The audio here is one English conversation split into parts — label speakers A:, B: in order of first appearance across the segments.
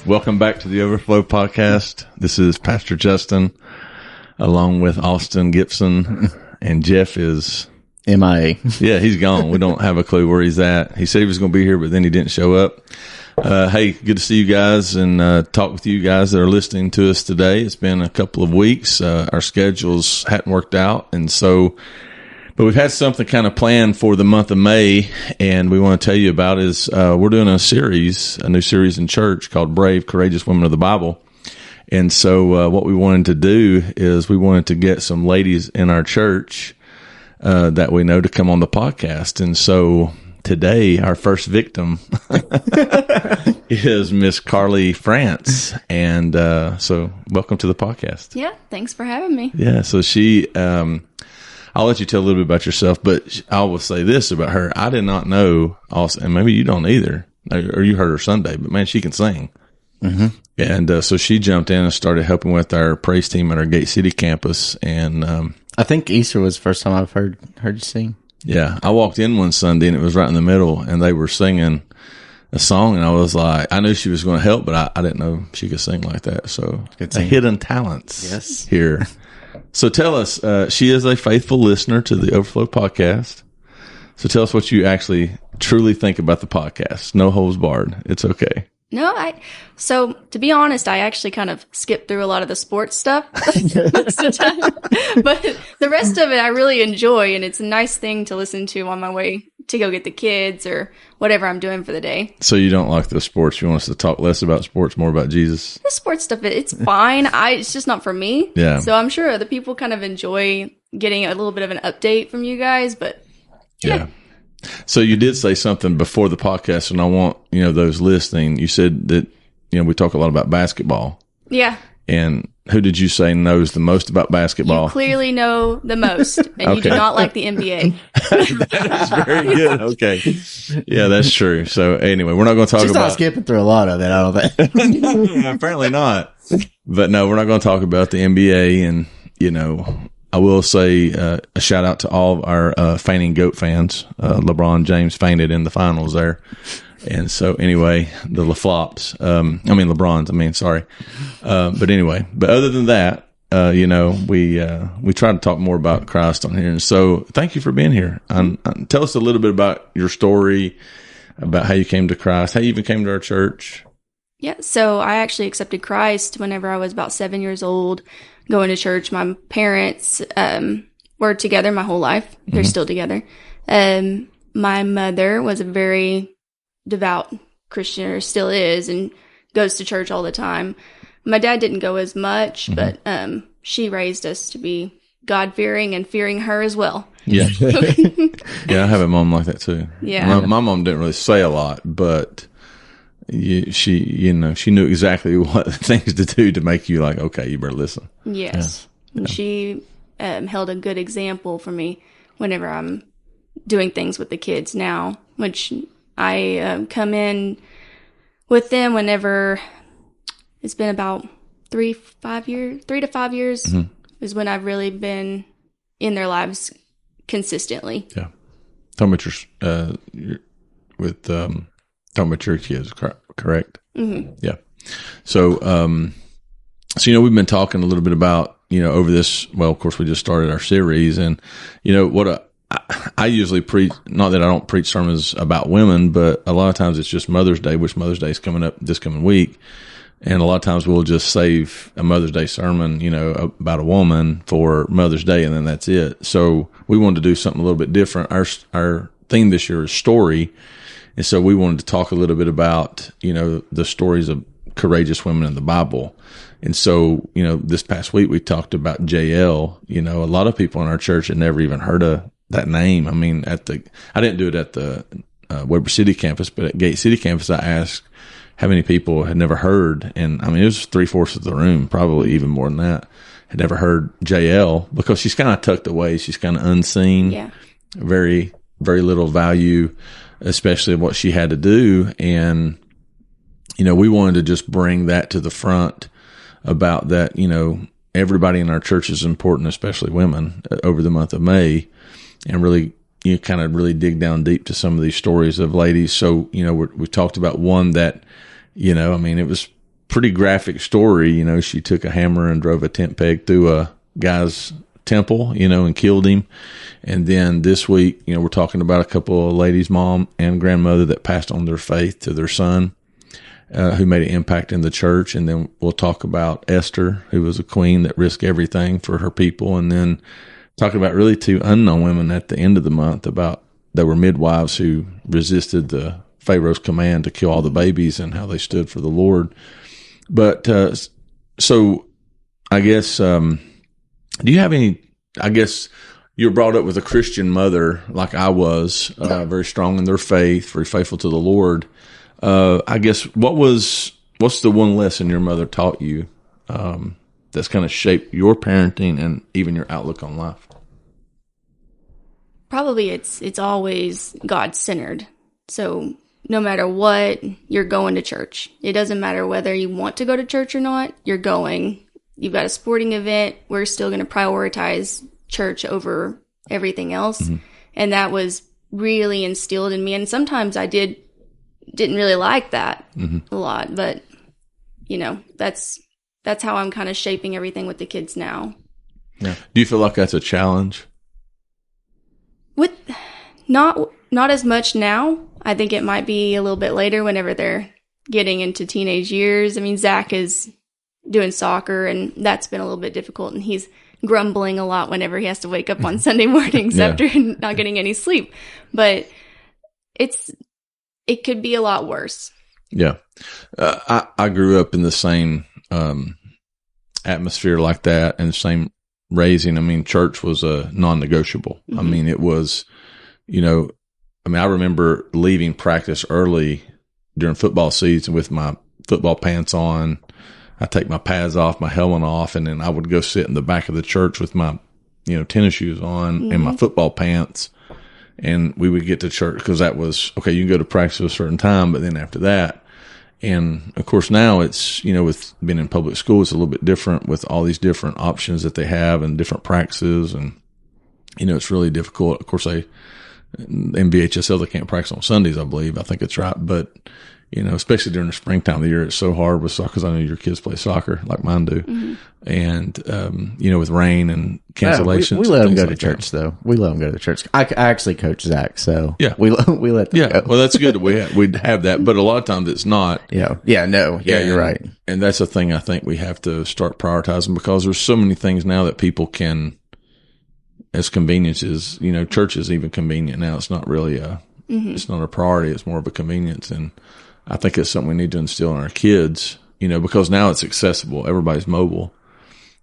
A: Welcome back to the Overflow Podcast. This is Pastor Justin, along with Austin Gibson, and Jeff is
B: MIA.
A: Yeah, he's gone. We don't have a clue where he's at. He said he was going to be here, but then he didn't show up. Hey, good to see you guys and talk with you guys that are listening to us today. It's been a couple of weeks. Our schedules hadn't worked out, and so, but we've had something kind of planned for the month of May, and we want to tell you about is we're doing a new series in church called Brave, Courageous Women of the Bible. And so what we wanted to do is we wanted to get some ladies in our church that we know to come on the podcast. And so today, our first victim is Miss Carley France. And so welcome to the podcast.
C: Yeah, thanks for having me.
A: Yeah, so she, I'll let you tell a little bit about yourself, but I will say this about her. I did not know, also, and maybe you don't either, or you heard her Sunday, but man, she can sing. Mm-hmm. And so she jumped in and started helping with our praise team at our Gate City campus. And
B: I think Easter was the first time I've heard you sing.
A: Yeah, I walked in one Sunday and it was right in the middle, and they were singing a song, and I was like, I knew she was going to help, but I didn't know she could sing like that. So a hidden talents here. So tell us, she is a faithful listener to the Overflow Podcast. So tell us what you actually truly think about the podcast. No holds barred. It's okay.
C: So to be honest, I actually kind of skipped through a lot of the sports stuff most of the time, but the rest of it I really enjoy, and it's a nice thing to listen to on my way to go get the kids or whatever I'm doing for the day.
A: So you don't like the sports? You want us to talk less about sports, more about Jesus?
C: The sports stuff, it's fine. It's just not for me.
A: Yeah.
C: So I'm sure other people kind of enjoy getting a little bit of an update from you guys, but yeah.
A: So you did say something before the podcast, and I want, those listening, you said that, we talk a lot about basketball.
C: Yeah.
A: And who did you say knows the most about basketball?
C: You clearly know the most, and you do not like the NBA.
A: That is very good. Okay. Yeah, that's true. So anyway, we're not going to talk about...
B: She's not skipping through a lot of it, I don't think.
A: Apparently not. But no, we're not going to talk about the NBA, and, I will say a shout out to all of our fainting GOAT fans. LeBron James fainted in the finals there. And so anyway, the LeBrons, sorry. But anyway, but other than that, we try to talk more about Christ on here. And so thank you for being here. Tell us a little bit about your story, about how you came to Christ, how you even came to our church.
C: Yeah, so I actually accepted Christ whenever I was about 7 years old, going to church. My parents were together my whole life. They're still together. My mother was a very devout Christian, or still is, and goes to church all the time. My dad didn't go as much, but she raised us to be God-fearing and fearing her as well.
A: Yeah. Yeah, I have a mom like that too.
C: Yeah.
A: My mom didn't really say a lot, but she knew exactly what things to do to make you like, okay, you better listen.
C: Yes. Yeah. And she held a good example for me whenever I'm doing things with the kids now, which I come in with them whenever it's been about 3 to 5 years is when I've really been in their lives consistently.
A: Yeah. Talking about your kids, correct? Mm-hmm. Yeah. So, we've been talking a little bit about, over this, well, of course we just started our series, and, I usually preach, not that I don't preach sermons about women, but a lot of times it's just Mother's Day, which Mother's Day is coming up this coming week. And a lot of times we'll just save a Mother's Day sermon, about a woman for Mother's Day, and then that's it. So we wanted to do something a little bit different. Our theme this year is story. And so we wanted to talk a little bit about, the stories of courageous women in the Bible. And so, this past week we talked about JL. A lot of people in our church had never even heard of that name. I mean, I didn't do it at the Weber City campus, but at Gate City campus, I asked how many people had never heard. And I mean, it was 3/4 of the room, probably even more than that, had never heard JL, because she's kind of tucked away. She's kind of unseen.
C: Yeah.
A: Very, very little value, especially what she had to do. And, we wanted to just bring that to the front about that, everybody in our church is important, especially women, over the month of May, and really, kind of really dig down deep to some of these stories of ladies. So, we talked about one that, it was pretty graphic story. You know, she took a hammer and drove a tent peg through a guy's temple, you know, and killed him. And then this week, you know, we're talking about a couple of ladies, mom and grandmother, that passed on their faith to their son, who made an impact in the church. And then we'll talk about Esther, who was a queen that risked everything for her people. And then talking about really two unknown women at the end of the month about they were midwives who resisted the Pharaoh's command to kill all the babies and how they stood for the Lord. But so I guess, do you have any, I guess you were brought up with a Christian mother like I was, very strong in their faith, very faithful to the Lord. I guess what's the one lesson your mother taught you that's kind of shaped your parenting and even your outlook on life?
C: Probably it's always God-centered. So no matter what, you're going to church. It doesn't matter whether you want to go to church or not, you're going. You've got a sporting event, we're still going to prioritize church over everything else. Mm-hmm. And that was really instilled in me. And sometimes I didn't really like that a lot, but you know, that's how I'm kind of shaping everything with the kids now.
A: Yeah. Do you feel like that's a challenge?
C: With not as much now. I think it might be a little bit later whenever they're getting into teenage years. I mean, Zach is doing soccer, and that's been a little bit difficult, and he's grumbling a lot whenever he has to wake up on Sunday mornings after not getting any sleep. But it could be a lot worse. Yeah.
A: I grew up in the same atmosphere like that and the same raising. I mean, church was a non-negotiable. Mm-hmm. I mean, it was, you know, I remember leaving practice early during football season with my football pants on. I take my pads off, my helmet off, and then I would go sit in the back of the church with my, you know, tennis shoes on and my football pants. And we would get to church because that was, okay, you can go to practice at a certain time, but then after that. And of course now it's, you know, with being in public school, it's a little bit different with all these different options that they have and different practices. And, you know, it's really difficult. Of course, in BHSL, they can't practice on Sundays, I believe. I think it's right. But, you know, especially during the springtime of the year, it's so hard with soccer because I know your kids play soccer like mine do. Mm-hmm. And, you know, with rain and cancellations.
B: We let them go to church, though. We let them go to church. I actually coach Zach, so
A: yeah,
B: we let them go.
A: Well, that's good. We'd have that. But a lot of times it's not.
B: You're right.
A: And that's a thing I think we have to start prioritizing because there's so many things now that people can, as conveniences, you know, church is even convenient now. It's not really it's not a priority. It's more of a convenience. And I think it's something we need to instill in our kids, you know, because now it's accessible. Everybody's mobile.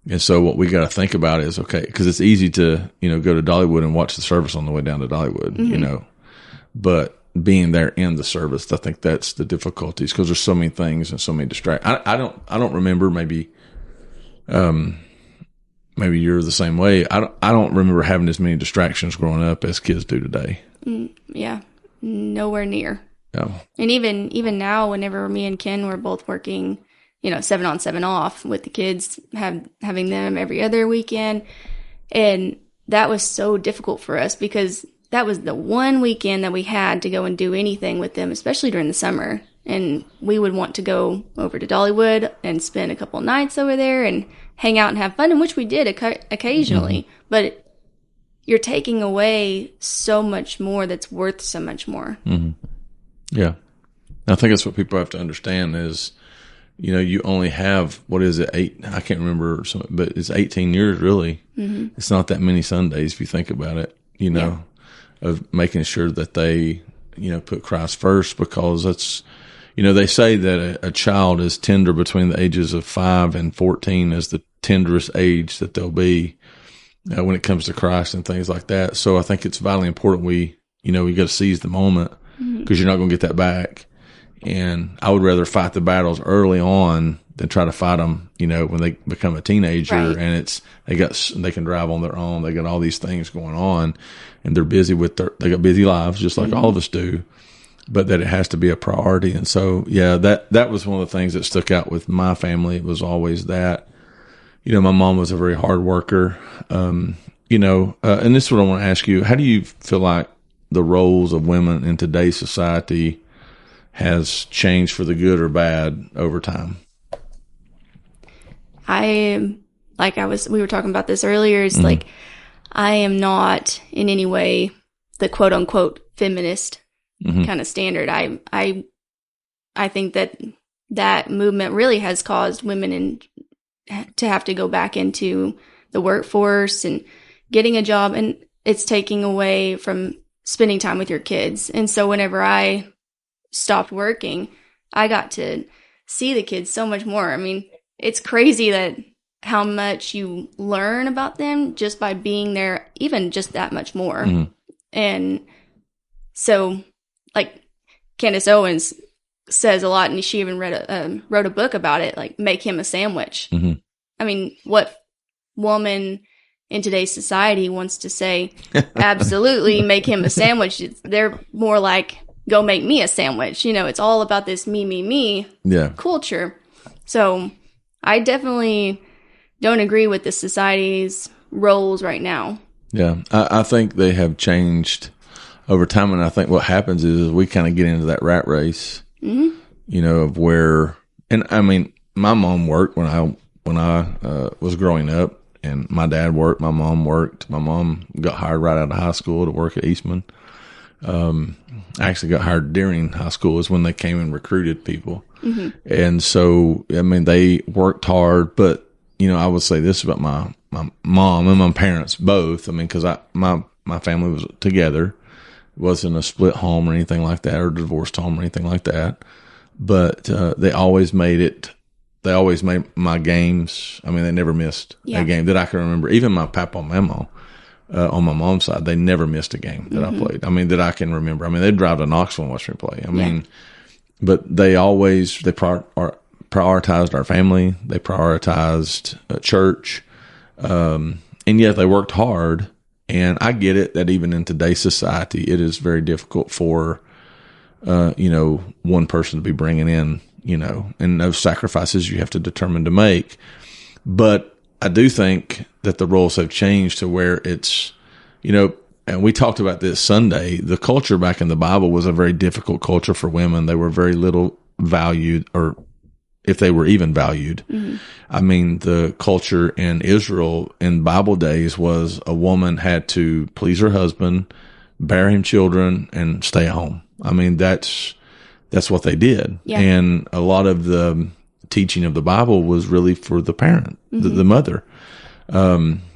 A: And so what we got to think about is, okay, because it's easy to, you know, go to Dollywood and watch the service on the way down to Dollywood, you know, but being there in the service, I think that's the difficulties because there's so many things and so many distractions. I don't remember, maybe you're the same way. I don't remember having as many distractions growing up as kids do today.
C: Yeah, nowhere near.
A: Oh.
C: And even now, whenever me and Ken were both working, you know, 7 on 7 off with the kids, having them every other weekend. And that was so difficult for us because that was the one weekend that we had to go and do anything with them, especially during the summer. And we would want to go over to Dollywood and spend a couple of nights over there and hang out and have fun, and which we did occasionally. Mm-hmm. But you're taking away so much more that's worth so much more.
A: Mm-hmm. Yeah. I think that's what people have to understand is, you know, you only have, what is it, 8, I can't remember, but it's 18 years really. Mm-hmm. It's not that many Sundays if you think about it, you know, of making sure that they, you know, put Christ first because that's, you know, they say that a child is tender between the ages of 5 and 14 is the tenderest age that they'll be when it comes to Christ and things like that. So I think it's vitally important we got to seize the moment because you're not going to get that back. And I would rather fight the battles early on than try to fight them, you know, when they become a teenager and they can drive on their own. They got all these things going on and they're busy they got busy lives just like all of us do, but that it has to be a priority. And so, yeah, that was one of the things that stuck out with my family. It was always that, you know, my mom was a very hard worker. You know, and this is what I want to ask you. How do you feel like the roles of women in today's society has changed for the good or bad over time?
C: we were talking about this earlier, it's like, I am not in any way the quote unquote feminist kind of standard. I think that movement really has caused women to have to go back into the workforce and getting a job, and it's taking away from spending time with your kids. And so whenever I stopped working, I got to see the kids so much more. I mean, it's crazy that how much you learn about them just by being there, even just that much more. And so, like, Candace Owens says a lot, and she even wrote a book about it, like, make him a sandwich. I mean, what woman in today's society wants to say, absolutely, make him a sandwich? They're more like, go make me a sandwich. You know, it's all about this me culture. So I definitely don't agree with the society's roles right now.
A: Yeah, I think they have changed over time, and I think what happens is we kind of get into that rat race, you know, of where, and I mean, my mom worked when I was growing up, and my dad worked, my mom worked. My mom got hired right out of high school to work at Eastman. I actually got hired during high school is when they came and recruited people. And so, I mean, they worked hard, but, you know, I would say this about my mom and my parents both. I mean, cause my family was together. It wasn't a split home or anything like that, or a divorced home or anything like that. But, they always made my games. I mean, they never missed a game that I can remember. Even my papa and mama, on my mom's side, they never missed a game that I played. I mean, that I can remember. I mean, they'd drive to Knoxville and watch me play. I mean, but they prioritized our family. They prioritized church. And yet they worked hard. And I get it that even in today's society, it is very difficult for, you know, one person to be bringing in, you know, and those sacrifices you have to determine to make. But I do think that the roles have changed to where it's, you know, and we talked about this Sunday, the culture back in the Bible was a very difficult culture for women. They were very little valued, or if they were even valued. I mean, the culture in Israel in Bible days was a woman had to please her husband, bear him children, and stay at home. I mean, that's what they did. And a lot of the teaching of the Bible was really for the parent, the mother.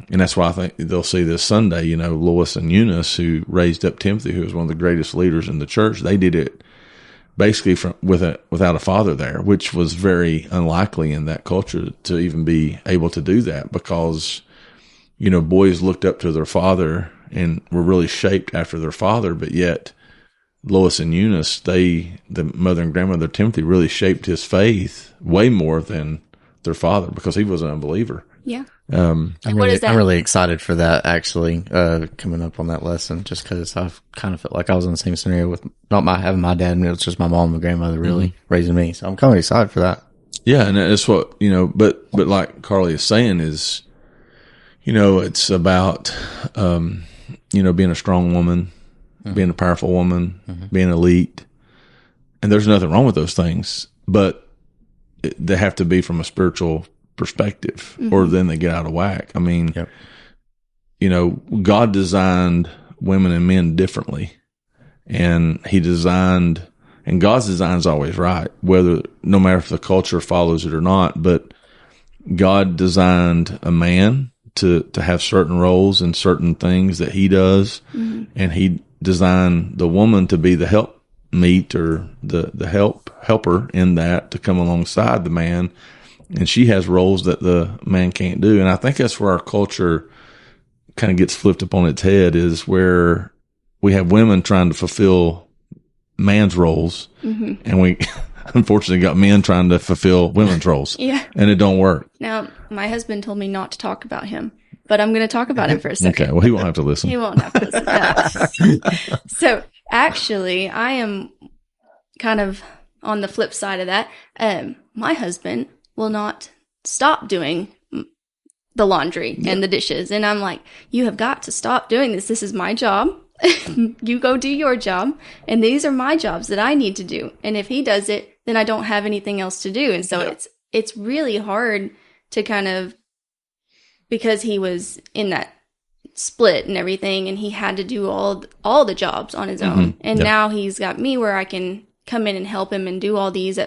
A: And that's why I think they'll see this Sunday, you know, Lois and Eunice, who raised up Timothy, who was one of the greatest leaders in the church. They did it basically without a father there, which was very unlikely in that culture to even be able to do that, because, you know, boys looked up to their father and were really shaped after their father, but yet Lois and Eunice, the mother and grandmother Timothy, really shaped his faith way more than their father, because he was an unbeliver.
C: Yeah.
B: I'm really excited for that, actually, coming up on that lesson, just because I've kind of felt like I was in the same scenario with not having my dad, and it was just my mom and grandmother really raising me. So I'm kind of excited for that. Yeah.
A: And that's what, you know, but like Carly is saying is, you know, it's about, you know, being a strong woman, being a powerful woman, being elite. And there's nothing wrong with those things, but they have to be from a spiritual perspective, or then they get out of whack. I mean, you know, God designed women and men differently, and and God's design is always right, no matter if the culture follows it or not. But God designed a man to have certain roles and certain things that he does, and he designed the woman to be the helpmeet, or the helper in that, to come alongside the man. And she has roles that the man can't do. And I think that's where our culture kind of gets flipped upon its head, is where we have women trying to fulfill man's roles. And we unfortunately got men trying to fulfill women's roles. And it don't work.
C: Now, my husband told me not to talk about him, but I'm going to talk about him for a second.
A: Okay. Well, he won't have to listen.
C: He won't have to listen. So actually, I am kind of on the flip side of that. My husband will not stop doing the laundry and the dishes. And I'm like, you have got to stop doing this. This is my job. You go do your job. And these are my jobs that I need to do. And if he does it, then I don't have anything else to do. And so it's really hard to kind of, because he was in that split and everything, and he had to do all the jobs on his own. And now he's got me where I can come in and help him and do all these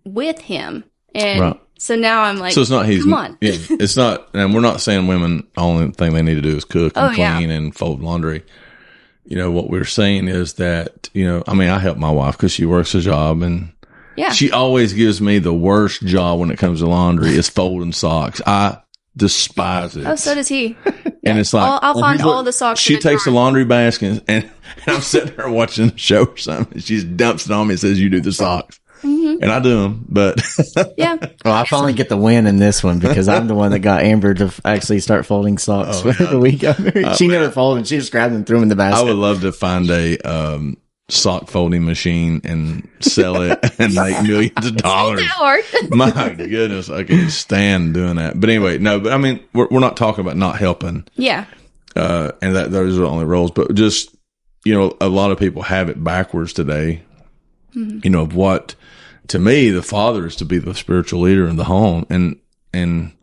C: with him. And so now I'm like, so it's not come on.
A: Yeah, it's not, and we're not saying women, only thing they need to do is cook and clean and fold laundry. What we're saying is that, I help my wife because she works a job, and she always gives me the worst job when it comes to laundry is folding socks. I despise it.
C: Oh, so does he.
A: And it's like,
C: I'll find all the socks.
A: She takes the laundry basket and I'm sitting there watching the show or something. And she dumps it on me and says, "You do the socks." And I do them, but
C: yeah.
B: Well, I finally get the win in this one because I'm the one that got Amber to actually start folding socks the week got married. She never folded. She just grabbed them and threw them in the basket.
A: I would love to find a sock folding machine and sell it and make millions of dollars. My goodness, I can't stand doing that. But anyway, no. But we're not talking about not helping.
C: Yeah.
A: And that those are the only roles, but just a lot of people have it backwards today. Of what. To me, the father is to be the spiritual leader in the home. And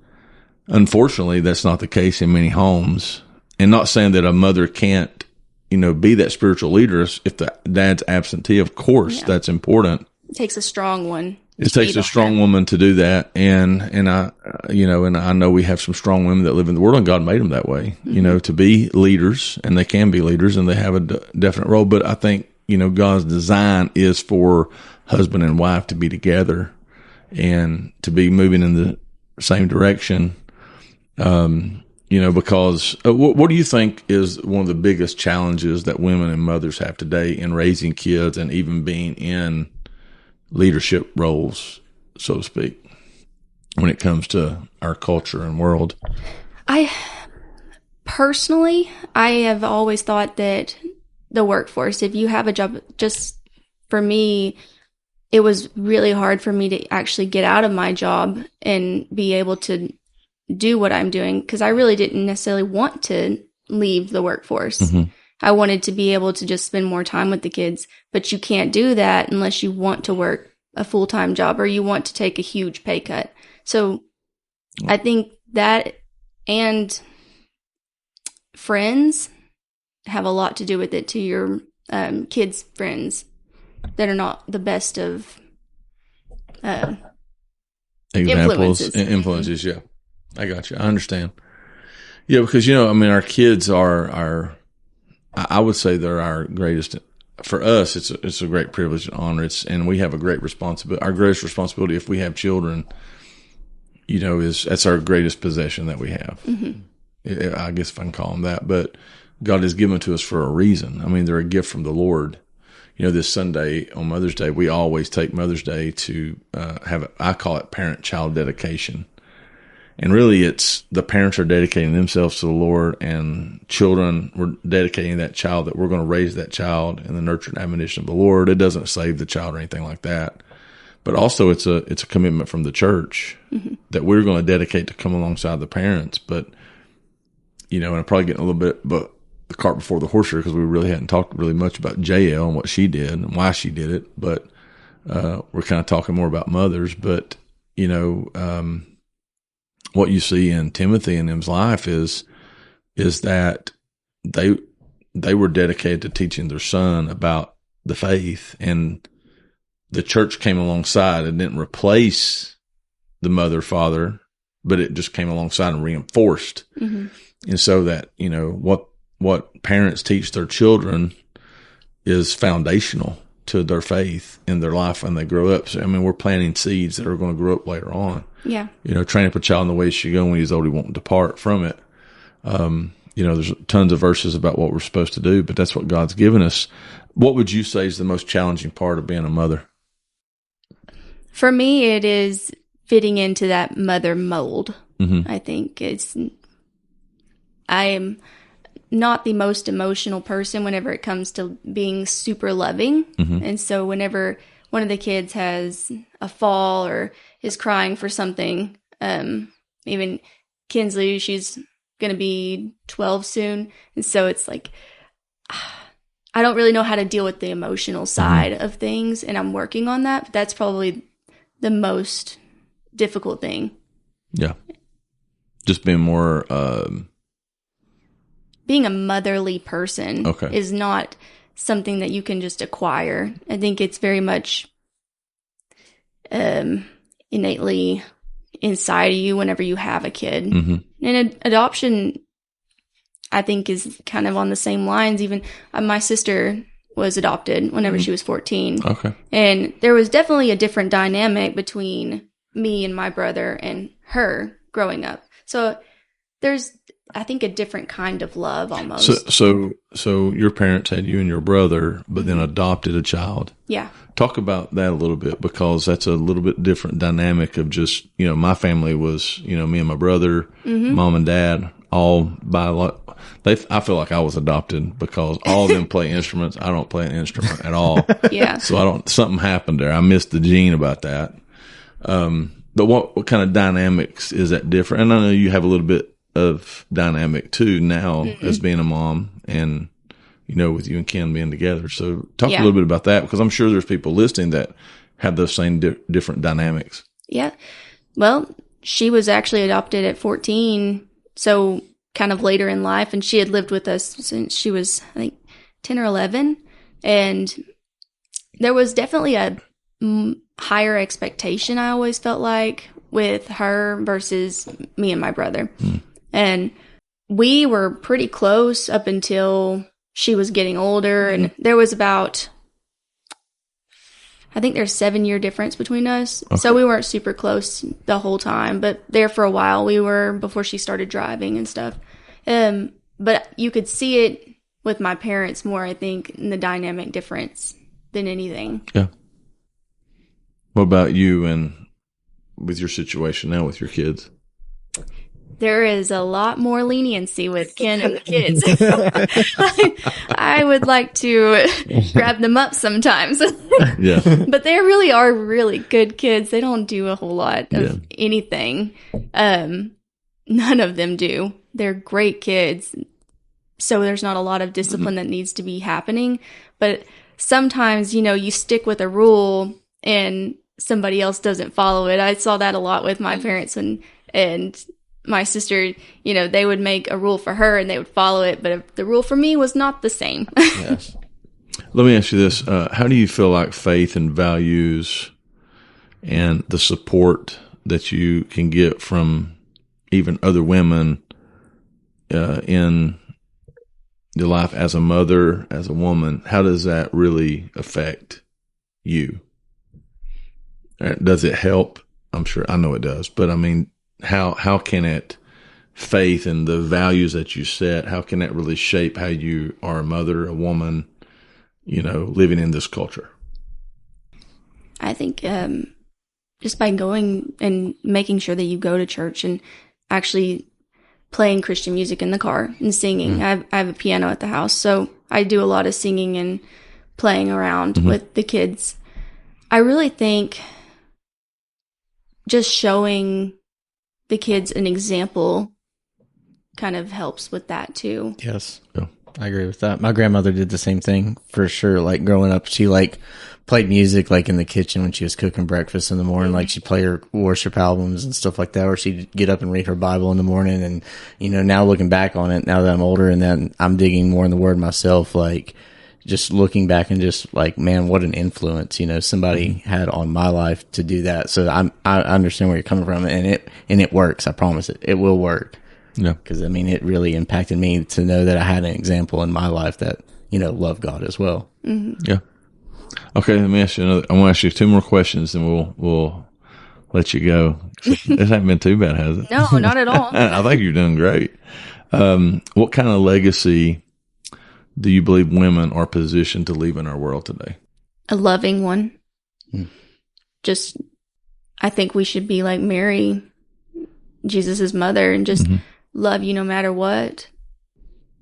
A: unfortunately, that's not the case in many homes. And not saying that a mother can't, be that spiritual leader if the dad's absentee. Of course, that's important.
C: It takes a strong one.
A: It takes a strong woman to do that. And I, and I know we have some strong women that live in the world, and God made them that way, to be leaders, and they can be leaders, and they have a definite role. But I think, God's design is for husband and wife to be together and to be moving in the same direction. Because what do you think is one of the biggest challenges that women and mothers have today in raising kids and even being in leadership roles, so to speak, when it comes to our culture and world?
C: I have always thought that the workforce, if you have a job, just for me, it was really hard for me to actually get out of my job and be able to do what I'm doing, because I really didn't necessarily want to leave the workforce. I wanted to be able to just spend more time with the kids, but you can't do that unless you want to work a full-time job or you want to take a huge pay cut. So I think that and friends have a lot to do with it, to your kids' friends that are not the best of
A: influences. Yeah, I got you. I understand. Yeah, because our kids are I would say they're our greatest. For us, it's a great privilege and honor. And we have a great responsibility. Our greatest responsibility, if we have children, that's our greatest possession that we have. I guess if I can call them that, but God has given to us for a reason. They're a gift from the Lord. This Sunday on Mother's Day, we always take Mother's Day to I call it parent-child dedication. And really, it's the parents are dedicating themselves to the Lord, and children, we're dedicating that child, that we're going to raise that child in the nurture and admonition of the Lord. It doesn't save the child or anything like that. But also, it's a commitment from the church that we're going to dedicate to come alongside the parents. But, and I'm probably getting a little bit, but the cart before the horse here, because we really hadn't talked really much about JL and what she did and why she did it. But we're kind of talking more about mothers. But, what you see in Timothy and him's life is that they were dedicated to teaching their son about the faith, and the church came alongside and didn't replace the mother, father, but it just came alongside and reinforced. And so that, what parents teach their children is foundational to their faith in their life when they grow up. So, we're planting seeds that are going to grow up later on.
C: Yeah.
A: Train up a child in the way he should go, when he's old, he won't depart from it. There's tons of verses about what we're supposed to do, but that's what God's given us. What would you say is the most challenging part of being a mother?
C: For me, it is fitting into that mother mold. I think I am not the most emotional person whenever it comes to being super loving. And so whenever one of the kids has a fall or is crying for something, even Kinsley, she's going to be 12 soon. And so it's like, I don't really know how to deal with the emotional side of things, and I'm working on that. But that's probably the most difficult thing
A: Yeah. Just being more,
C: being a motherly person is not something that you can just acquire. I think it's very much innately inside of you whenever you have a kid.
A: mm-hmm.
C: And adoption, I think, is kind of on the same lines. Even my sister was adopted whenever she was 14.
A: Okay.
C: And there was definitely a different dynamic between me and my brother and her growing up. So there's, I think, a different kind of love almost.
A: So your parents had you and your brother, but then adopted a child.
C: Yeah.
A: Talk about that a little bit, because that's a little bit different dynamic of just, my family was, me and my brother, mom and dad, all by a lot. I feel like I was adopted because all of them play instruments. I don't play an instrument at all.
C: Yeah.
A: So something happened there. I missed the gene about that. But what kind of dynamics is that different? And I know you have a little bit of dynamic too now as being a mom and, with you and Ken being together. So talk a little bit about that, because I'm sure there's people listening that have those same different dynamics.
C: Yeah. Well, she was actually adopted at 14. So kind of later in life, and she had lived with us since she was, I think, 10 or 11. And there was definitely a higher expectation, I always felt like, with her versus me and my brother. And we were pretty close up until she was getting older. And there was about, I think there's 7-year difference between us. Okay. So we weren't super close the whole time, but there for a while we were, before she started driving and stuff. But you could see it with my parents more, I think, in the dynamic difference than anything.
A: Yeah. What about you and with your situation now with your kids?
C: There is a lot more leniency with Ken and the kids. I would like to grab them up sometimes.
A: Yeah.
C: But they really are really good kids. They don't do a whole lot of anything. None of them do. They're great kids. So there's not a lot of discipline that needs to be happening. But sometimes, you stick with a rule and somebody else doesn't follow it. I saw that a lot with my parents and my sister. They would make a rule for her and they would follow it, but if the rule for me was not the same.
A: Yes. Let me ask you this. How do you feel like faith and values and the support that you can get from even other women in your life as a mother, as a woman, how does that really affect you? Does it help? I'm sure, I know it does, but I mean, how can it, faith and the values that you set, how can that really shape how you are a mother, a woman, living in this culture?
C: I think just by going and making sure that you go to church and actually playing Christian music in the car and singing. I have a piano at the house, so I do a lot of singing and playing around with the kids. I really think just showing the kids an example kind of helps with that too.
B: Yes. Yeah. I agree with that. My grandmother did the same thing for sure. Like growing up, she played music in the kitchen when she was cooking breakfast in the morning. Like she'd play her worship albums and stuff like that, or she'd get up and read her Bible in the morning. And, now looking back on it, now that I'm older and then I'm digging more in the Word myself, just looking back and just man, what an influence, somebody had on my life to do that. So I understand where you're coming from, and it works. I promise it will work.
A: Yeah.
B: Cause it really impacted me to know that I had an example in my life that, loved God as well.
C: Mm-hmm.
A: Yeah. Okay. Let me ask you I want to ask you 2 more questions and we'll let you go. This hasn't been too bad, has it?
C: No, not at all.
A: I think you're doing great. What kind of legacy do you believe women are positioned to leave in our world today?
C: A loving one. I think we should be like Mary, Jesus' mother, and just love you no matter what.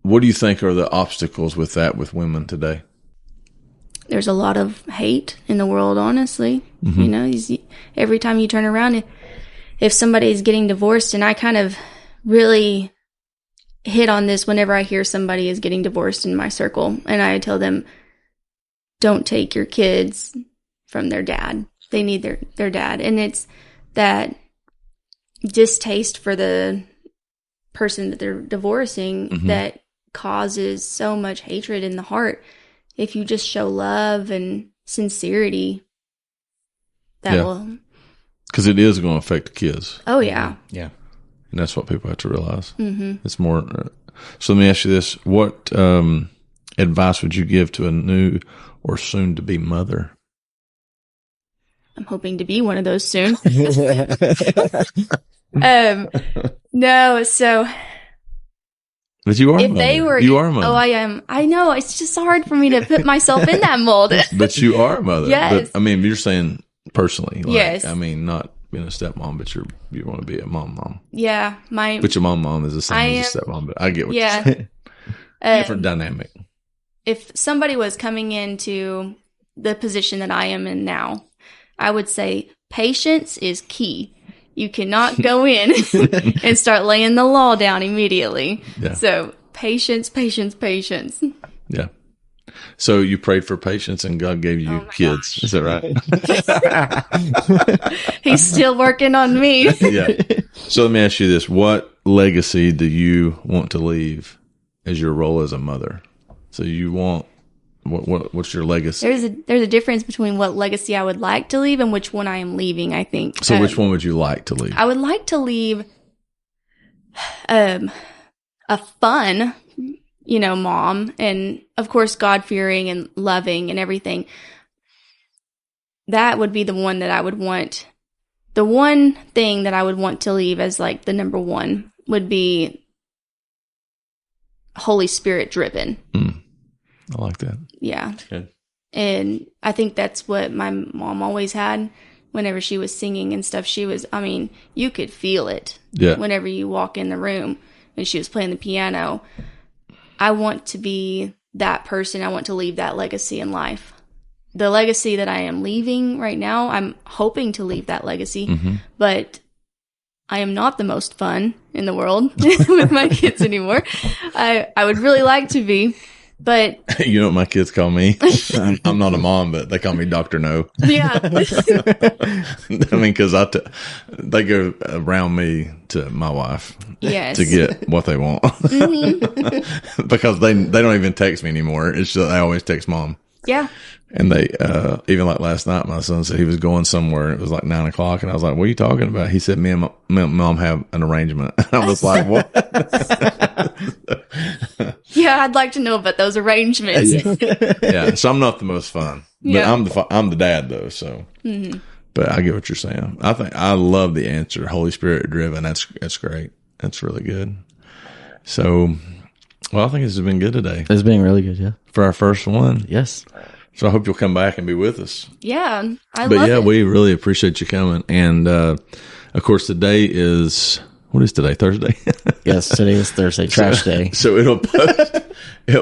A: What do you think are the obstacles with that with women today?
C: There's a lot of hate in the world, honestly. Every time you turn around, if somebody's getting divorced, and I kind of really hit on this whenever I hear somebody is getting divorced in my circle, and I tell them, don't take your kids from their dad. They need their dad. And it's that distaste for the person that they're divorcing that causes so much hatred in the heart. If you just show love and sincerity, that will...
A: Because it is going to affect the kids.
C: Oh, yeah.
B: Yeah.
A: And that's what people have to realize. It's more... so let me ask you this. What advice would you give to a new or soon-to-be mother?
C: I'm hoping to be one of those soon. No, so...
A: But you are
C: if
A: a mother.
C: they were...
A: You are a mother.
C: Oh, I am. I know. It's just hard for me to put myself in that mold.
A: But you are a mother.
C: Yes.
A: But, I mean, you're saying personally. Like,
C: yes.
A: I mean, not being a stepmom, but you want to be a mom.
C: Yeah.
A: But your mom is the same as a stepmom, but I get what you're saying. Different dynamic.
C: If somebody was coming into the position that I am in now, I would say patience is key. You cannot go in and start laying the law down immediately. Yeah. So patience.
A: Yeah. So you prayed for patience and God gave you kids. Gosh. Is that
C: right? He's still working on me.
A: Yeah. So let me ask you this. What legacy do you want to leave as your role as a mother? So you want... What's your legacy?
C: There's a difference between what legacy I would like to leave and which one I am leaving, I think.
A: So which one would you like to leave?
C: I would like to leave a fun, mom, and of course God-fearing and loving and everything. That would be the one that I would want. The one thing that I would want to leave as like the number one would be Holy Spirit driven.
A: I like that.
C: Yeah.
A: Good.
C: And I think that's what my mom always had whenever she was singing and stuff. She was, you could feel it whenever you walk in the room and she was playing the piano. I want to be that person. I want to leave that legacy in life. The legacy that I am leaving right now, I'm hoping to leave that legacy, but I am not the most fun in the world with my kids anymore. I would really like to be. But
A: you know what my kids call me? I'm not a mom, but they call me Dr. No.
C: Yeah.
A: I mean, because they go around me to my wife to get what they want. Because they don't even text me anymore. It's just they always text mom.
C: Yeah.
A: And they, even like last night, my son said he was going somewhere. It was like 9:00. And I was like, what are you talking about? He said, me and my mom have an arrangement. I was like, what?
C: Yeah, I'd like to know about those arrangements.
A: Yeah. So I'm not the most fun, but I'm the dad though. So, but I get what you're saying. I love the answer. Holy Spirit driven. That's great. That's really good. So, well, I think this has been good today.
B: It's been really good. Yeah.
A: For our first one.
B: Yes.
A: So I hope you'll come back and be with us.
C: Yeah, love it.
A: We really appreciate you coming. And, of course, today is, what is today? Thursday?
B: Yes, today is Thursday, trash day.
A: So it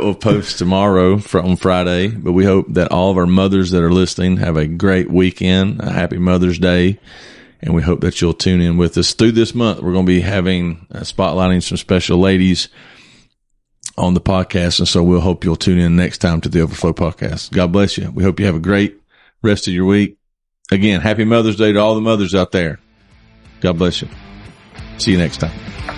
A: will post tomorrow on Friday. But we hope that all of our mothers that are listening have a great weekend, a happy Mother's Day. And we hope that you'll tune in with us through this month. We're going to be having, spotlighting some special ladies on the podcast. And so we'll hope you'll tune in next time to the Overflow Podcast. God bless you. We hope you have a great rest of your week. Again, happy Mother's Day to all the mothers out there. God bless you. See you next time.